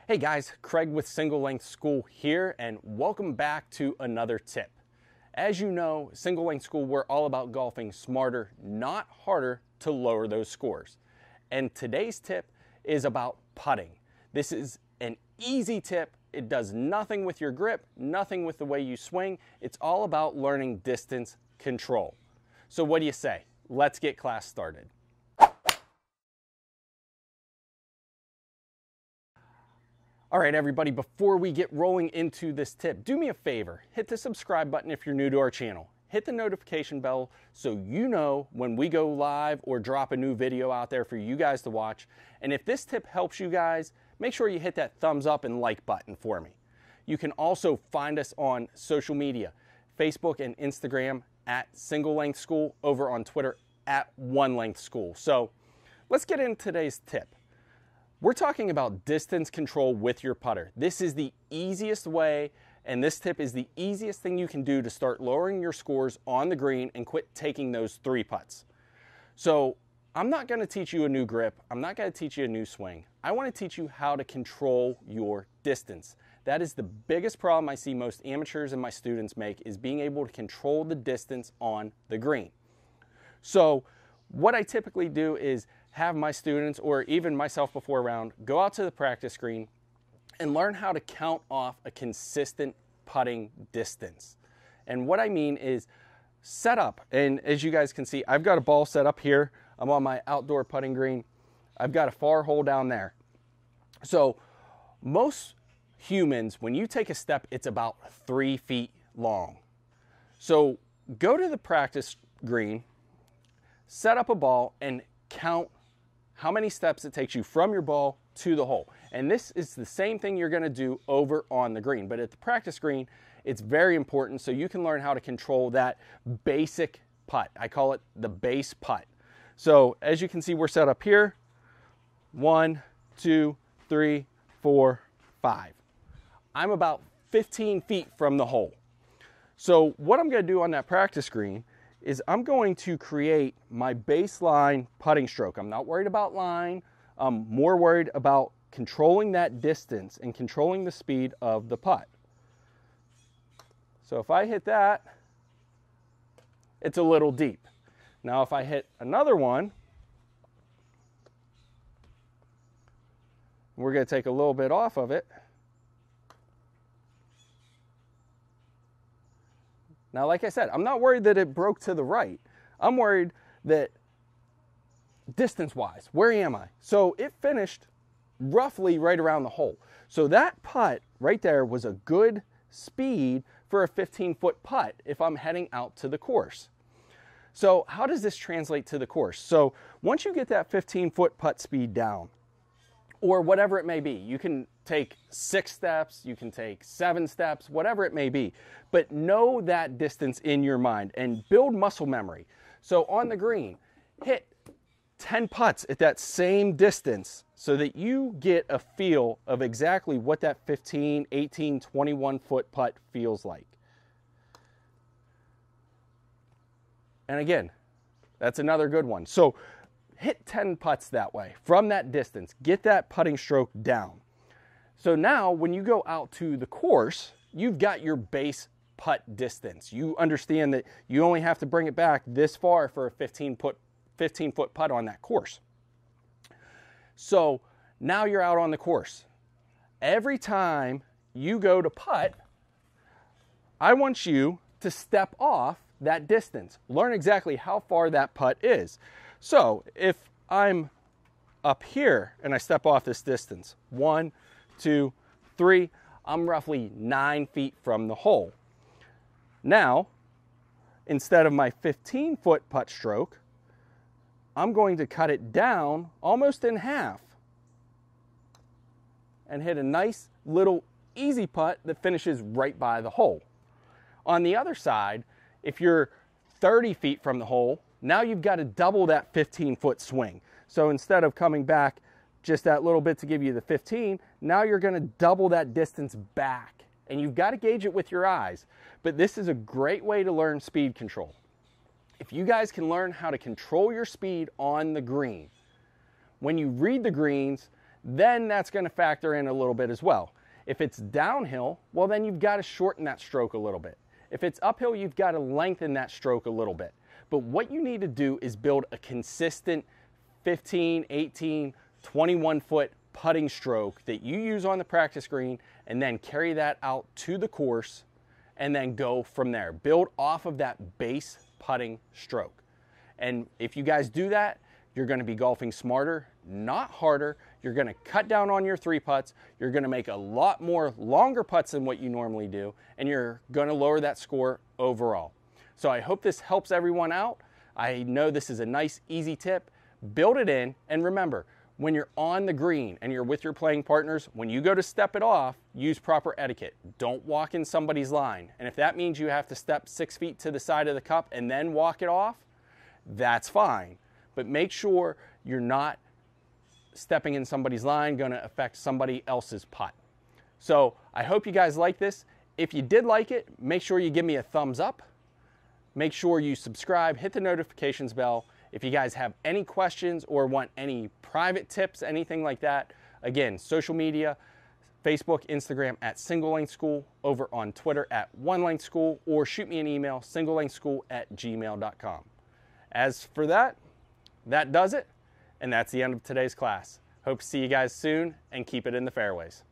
Hey guys, Craig with Single Length School here, and welcome back to another tip. As you know, Single Length School, we're all about golfing smarter, not harder, to lower those scores. And today's tip is about putting. This is an easy tip. It does nothing with your grip, nothing with the way you swing. It's all about learning distance control. So what do you say? Let's get class started. All right, everybody, before we get rolling into this tip, do me a favor, hit the subscribe button if you're new to our channel. Hit the notification bell so you know when we go live or drop a new video out there for you guys to watch. And if this tip helps you guys, make sure you hit that thumbs up and like button for me. You can also find us on social media, Facebook and Instagram at Single Length School, over on Twitter at One Length School. So let's get into today's tip. We're talking about distance control with your putter. This is the easiest way, and this tip is the easiest thing you can do to start lowering your scores on the green and quit taking those three putts. So I'm not going to teach you a new grip. I'm not going to teach you a new swing. I want to teach you how to control your distance. That is the biggest problem I see most amateurs and my students make, is being able to control the distance on the green. So what I typically do is have my students, or even myself before a round, go out to the practice green and learn how to count off a consistent putting distance. And what I mean is set up, and as you guys can see, I've got a ball set up here. I'm on my outdoor putting green. I've got a far hole down there. So most humans, when you take a step, it's about 3 feet long. So go to the practice green, set up a ball, and count how many steps it takes you from your ball to the hole. And this is the same thing you're going to do over on the green. But at the practice green, it's very important so you can learn how to control that basic putt. I call it the base putt. So as you can see, we're set up here. 1, 2, 3, 4, 5. I'm about 15 feet from the hole. So what I'm going to do on that practice green is I'm going to create my baseline putting stroke. I'm not worried about line. I'm more worried about controlling that distance and controlling the speed of the putt. So if I hit that, it's a little deep. Now if I hit another one, we're going to take a little bit off of it. Now, like I said, I'm not worried that it broke to the right. I'm worried that distance-wise, where am I? So it finished roughly right around the hole. So that putt right there was a good speed for a 15-foot putt if I'm heading out to the course. So how does this translate to the course? So once you get that 15-foot putt speed down, or whatever it may be, you can take 6 steps, you can take 7 steps, whatever it may be. But know that distance in your mind and build muscle memory. So on the green, hit 10 putts at that same distance so that you get a feel of exactly what that 15, 18, 21-foot putt feels like. And again, that's another good one. So hit 10 putts that way from that distance. Get that putting stroke down. So now when you go out to the course, you've got your base putt distance. You understand that you only have to bring it back this far for a 15-foot putt on that course. So now you're out on the course. Every time you go to putt, I want you to step off that distance. Learn exactly how far that putt is. So if I'm up here and I step off this distance, 1, 2, 3, I'm roughly 9 feet from the hole. Now, instead of my 15-foot putt stroke, I'm going to cut it down almost in half and hit a nice little easy putt that finishes right by the hole. On the other side, if you're 30 feet from the hole, now you've got to double that 15-foot swing. So instead of coming back just that little bit to give you the 15, now you're going to double that distance back. And you've got to gauge it with your eyes. But this is a great way to learn speed control. If you guys can learn how to control your speed on the green, when you read the greens, then that's going to factor in a little bit as well. If it's downhill, well, then you've got to shorten that stroke a little bit. If it's uphill, you've got to lengthen that stroke a little bit. But what you need to do is build a consistent 15, 18, 21 foot putting stroke that you use on the practice green, and then carry that out to the course and then go from there. Build off of that base putting stroke. And if you guys do that, you're going to be golfing smarter, not harder. You're going to cut down on your 3 putts. You're going to make a lot more longer putts than what you normally do, and you're going to lower that score overall. So I hope this helps everyone out. I know this is a nice, easy tip. Build it in, and remember, when you're on the green and you're with your playing partners, when you go to step it off, use proper etiquette. Don't walk in somebody's line. And if that means you have to step 6 feet to the side of the cup and then walk it off, that's fine. But make sure you're not stepping in somebody's line, going to affect somebody else's putt. So I hope you guys like this. If you did like it, make sure you give me a thumbs up. Make sure you subscribe, hit the notifications bell. If you guys have any questions or want any private tips, anything like that, again, social media, Facebook, Instagram at Single Length School, over on Twitter at One Length School, or shoot me an email, singlelengthschool@gmail.com. As for that, that does it, and that's the end of today's class. Hope to see you guys soon, and keep it in the fairways.